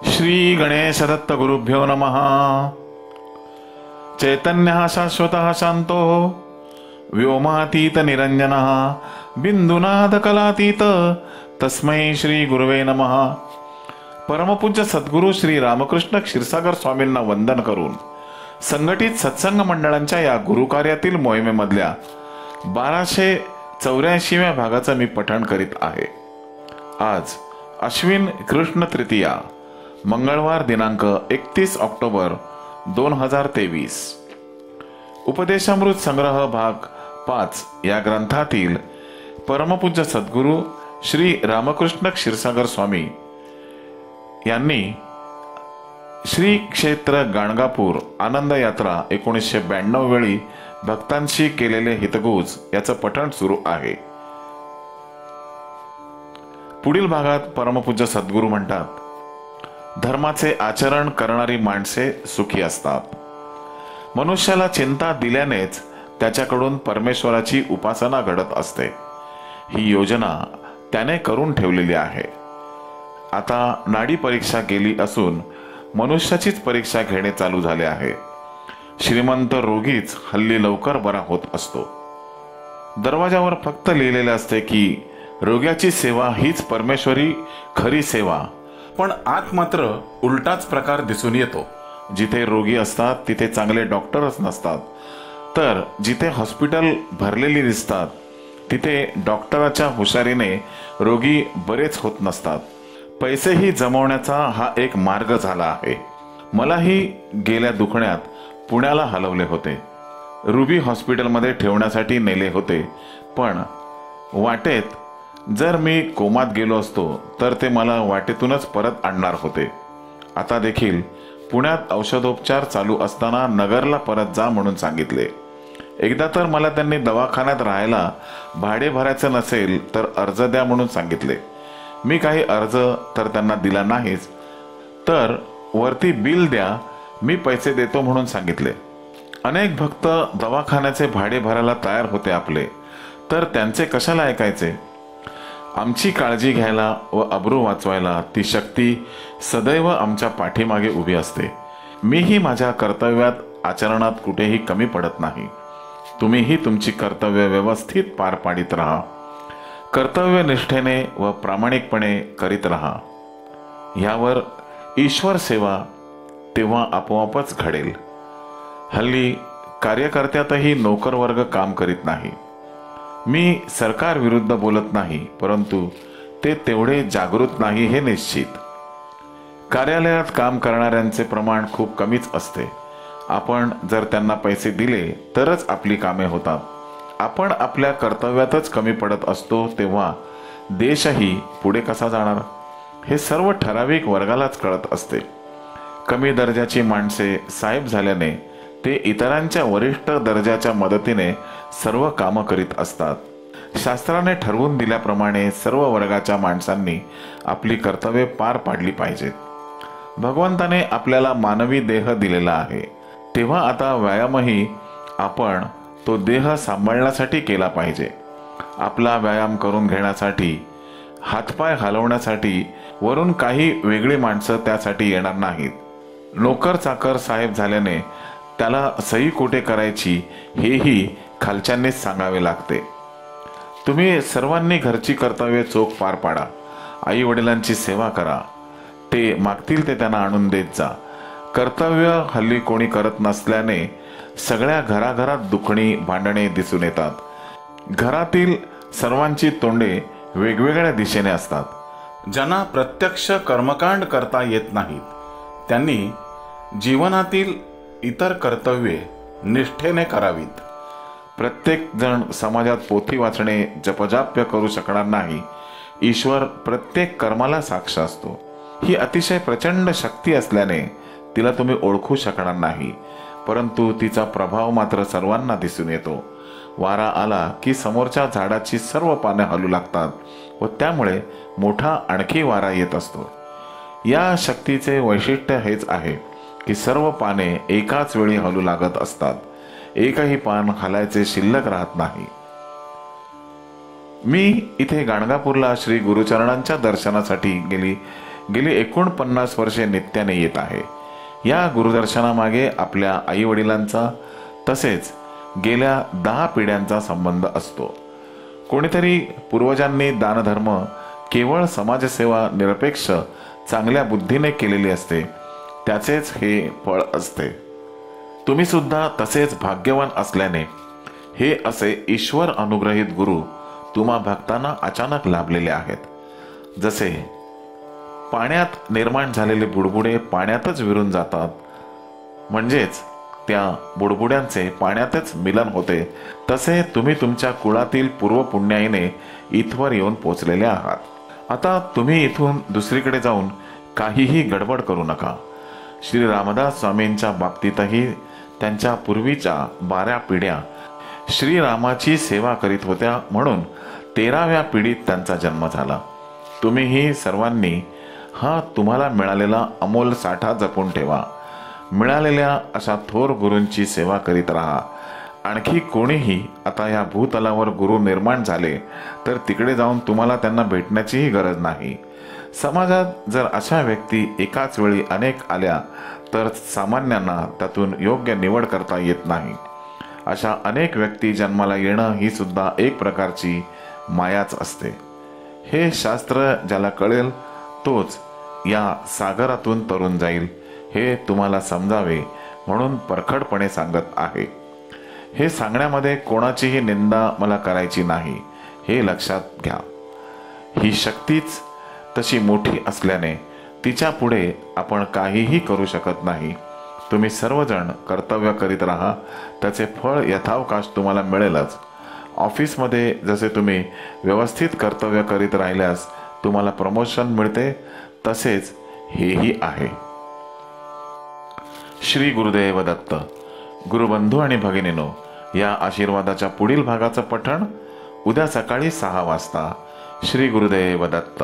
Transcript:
श्री गणेश दत्त गुरुभ्यो नमः। चैतन्यः शाश्वतः शांतो व्योमातीत निरंजनः बिंदुनाद कलातीत तस्मै श्री गुरुवे नमः। परमपूज्य सद्गुरू श्री रामकृष्ण क्षीरसागर स्वामींना वंदन करून संघटित सत्संग मंडळांच्या या गुरुकार्यातील मोहिमेमधल्या 1284व्या भागाचं मी पठण करीत आहे। आज अश्विन कृष्ण तृतीया, मंगळवार दिनांक 31 ऑक्टोबर 2023। उपदेशामृत संग्रह भाग 5 या ग्रंथातील परमपूज्य सद्गुरू श्री रामकृष्ण क्षीरसागर स्वामी यांनी श्री क्षेत्र गाणगापूर आनंद यात्रा 1992 वेळी भक्तांशी केलेले हितगुज याचं पठण सुरू आहे। पुढील भागात परमपूज्य सद्गुरू म्हणतात, धर्माचे आचरण करणारी माणसे सुखी असतात। मनुष्याला चिंता दिल्यानेच त्याच्याकडून परमेश्वराची उपासना घडत असते। ही योजना त्याने करून ठेवलेली आहे। आता नाडी परीक्षा गेली असून मनुष्याचीच परीक्षा घेणे चालू झाले आहे। श्रीमंत रोगीच हल्ली लवकर बरा होत असतो। दरवाजावर फक्त लिहिलेले असते की रोग्याची सेवा हीच परमेश्वरी खरी सेवा, पण आत मात्र उलटाच प्रकार दिसून येतो। जिथे रोगी असतात तिथे चांगले डॉक्टरच नसतात, तर जिथे हॉस्पिटल भरलेली दिसतात तिथे डॉक्टराच्या हुशारीने रोगी बरेच होत नसतात। पैसेही जमवण्याचा हा एक मार्ग झाला आहे। मलाही गेल्या दुखण्यात पुण्याला हलवले होते। रुबी हॉस्पिटलमध्ये ठेवण्यासाठी नेले होते, पण वाटेत जर मी कोमात गेलो असतो तर ते मला वाटेतूनच परत आणणार होते। आता देखील पुण्यात औषधोपचार चालू असताना नगरला परत जा म्हणून सांगितले। एकदा तर मला त्यांनी दवाखान्यात राहायला भाडे भरायचं नसेल तर अर्ज द्या म्हणून सांगितले। मी काही अर्ज तर त्यांना दिला नाहीच, तर वरती बिल द्या, मी पैसे देतो म्हणून सांगितले। अनेक भक्त दवाखान्याचे भाडे भरायला तयार होते आपले, तर त्यांचे कशाला ऐकायचे? आमची काळजी घ्यायला व अब्रू वाचवायला ती शक्ती सदैव आमच्या पाठीमागे उभी असते। मीही माझ्या कर्तव्यात आचरणात कुठेही कमी पडत नाही। तुम्हीही तुमची कर्तव्य व्यवस्थित पार पाडित राहा। कर्तव्य निष्ठेने व प्रामाणिकपणे करीत राहा। यावर ईश्वर सेवा तेव्हा आपोआपच घडेल। हल्ली कार्यकर्त्यातही नोकर वर्ग काम करीत नाही। मी सरकार विरुद्ध बोलत नाही, परंतु ते तेवढे जागृत नाही हे निश्चित। कार्यालयात काम करणाऱ्यांचे प्रमाण खूप कमीच असते। आपण जर त्यांना पैसे दिले तरच आपली कामे होतात। आपण आपल्या कर्तव्यातच कमी पडत असतो, तेव्हा देशही पुढे कसा जाणार हे सर्व ठराविक वर्गालाच कळत असते। कमी दर्जाची माणसे साहेब झाल्याने ते इतरांच्या वरिष्ठ दर्जाच्या मदतीने सर्व कामं करीत असतात। शास्त्राने ठरवून दिल्याप्रमाणे सर्व वर्गाच्या माणसांनी आपली कर्तव्ये पार पाडली पाहिजेत। भगवंताने आपल्याला मानवी देह दिलेला आहे, तेव्हा आता व्यायामही आपण तो देह सांभाळण्यासाठी केला पाहिजे। आपला व्यायाम करून घेण्यासाठी, हातपाय हलवण्यासाठी वरून काही वेगळी माणसं त्यासाठी येणार नाहीत। नोकर चाकर साहेब झाल्याने त्याला सही कुठे करायची हेही खालच्यांनीच सांगावे लागते। तुम्ही सर्वांनी घरची कर्तव्ये चोख पार पाडा। आई वडिलांची सेवा करा, ते मागतील ते त्यांना आणून देत जा। कर्तव्य हल्ली कोणी करत नसल्याने सगळ्या घराघरात दुखणी भांडणे दिसून येतात। घरातील सर्वांची तोंडे वेगवेगळ्या दिशेने असतात। ज्यांना प्रत्यक्ष कर्मकांड करता येत नाहीत त्यांनी जीवनातील इतर कर्तव्ये निष्ठेने करावीत। प्रत्येक जण समाजात पोथी वाचणे, जपजाप्य करू शकणार नाही। ईश्वर प्रत्येक कर्माला साक्ष असतो। ही अतिशय प्रचंड शक्ती असल्याने तिला तुम्ही ओळखू शकणार नाही, परंतु तिचा प्रभाव मात्र सर्वांना दिसून येतो। वारा आला की समोरच्या झाडाची सर्व पाने हलू लागतात व त्यामुळे मोठा आणखी वारा येत असतो। या शक्तीचे वैशिष्ट्य हेच आहे की सर्व पाने एकाच वेळी हलू लागत असतात। एकही पान हलायचे शिल्लक राहत नाही। मी इथे गाणगापूरला श्री गुरुचरणांच्या दर्शनासाठी गेली गेली 49 वर्षे नित्याने येत आहे. या गुरुदर्शनामागे आपल्या आई वडिलांचा तसेच गेल्या 10 पिढ्यांचा संबंध असतो. कोणीतरी पूर्वजांनी दानधर्म केवळ समाजसेवा निरपेक्ष चांगल्या बुद्धीने केलेली असते, त्याचेच हे फळ असते. तुम्ही सुद्धा तसेच भाग्यवान असल्याने हे असे ईश्वर अनुग्रहित गुरु तुम्हा भक्तांना अचानक लाभलेले आहेत. जसे पाण्यात निर्माण झालेले बुडबुडे पाण्यातच विरून जातात, म्हणजेच त्या बुडबुड्यांचे पाण्यातच मिलन होते, तसे तुम्ही तुमच्या कुळातील पूर्वपुण्याईने इथवर येऊन पोचलेले आहात. आता तुम्ही इथून दुसरीकडे जाऊन काहीही गडबड करू नका. श्री रामदास स्वामींच्या बाबतीतही त्यांच्या पूर्वीच्या 12 पिढ्या श्रीरामाची सेवा करीत होत्या, म्हणून 13व्या पिढीत त्यांचा जन्म झाला. तुम्हीही सर्वांनी हा तुम्हाला मिळालेला अमोल साठा जपून ठेवा. मिळालेल्या अशा थोर गुरूंची सेवा करीत राहा. आणखी कोणीही आता या भूतलावर गुरु निर्माण झाले तर तिकडे जाऊन तुम्हाला त्यांना भेटण्याचीही गरज नाही. समाजात जर अशा व्यक्ती एकाच वेळी अनेक आल्या तर सामान्यांना त्यातून योग्य निवड करता येत नाही. अशा अनेक व्यक्ती जन्माला येणं ही सुद्धा एक प्रकारची मायाच असते. हे शास्त्र ज्याला कळेल तोच या सागरातून तरून जाईल, हे तुम्हाला समजावे म्हणून परखडपणे सांगत आहे. हे सांगण्यामध्ये कोणाचीही निंदा मला करायची नाही, हे लक्षात घ्या. ही शक्तीच तशी मोठी असल्याने तिच्या पुढे आपण काहीही करू शकत नाही. तुम्ही सर्वजण कर्तव्य करीत राहा, त्याचे फळ यथावकाश तुम्हाला मिळेलच. ऑफिसमध्ये जसे तुम्ही व्यवस्थित कर्तव्य करीत राहिल्यास तुम्हाला प्रमोशन मिळते, तसेच हेही आहे. श्री गुरुदेव दत्त. गुरुबंधू आणि भगिनीनो, या आशीर्वादाच्या पुढील भागाचं पठण उद्या सकाळी 6 वाजता. श्री गुरुदेव दत्त.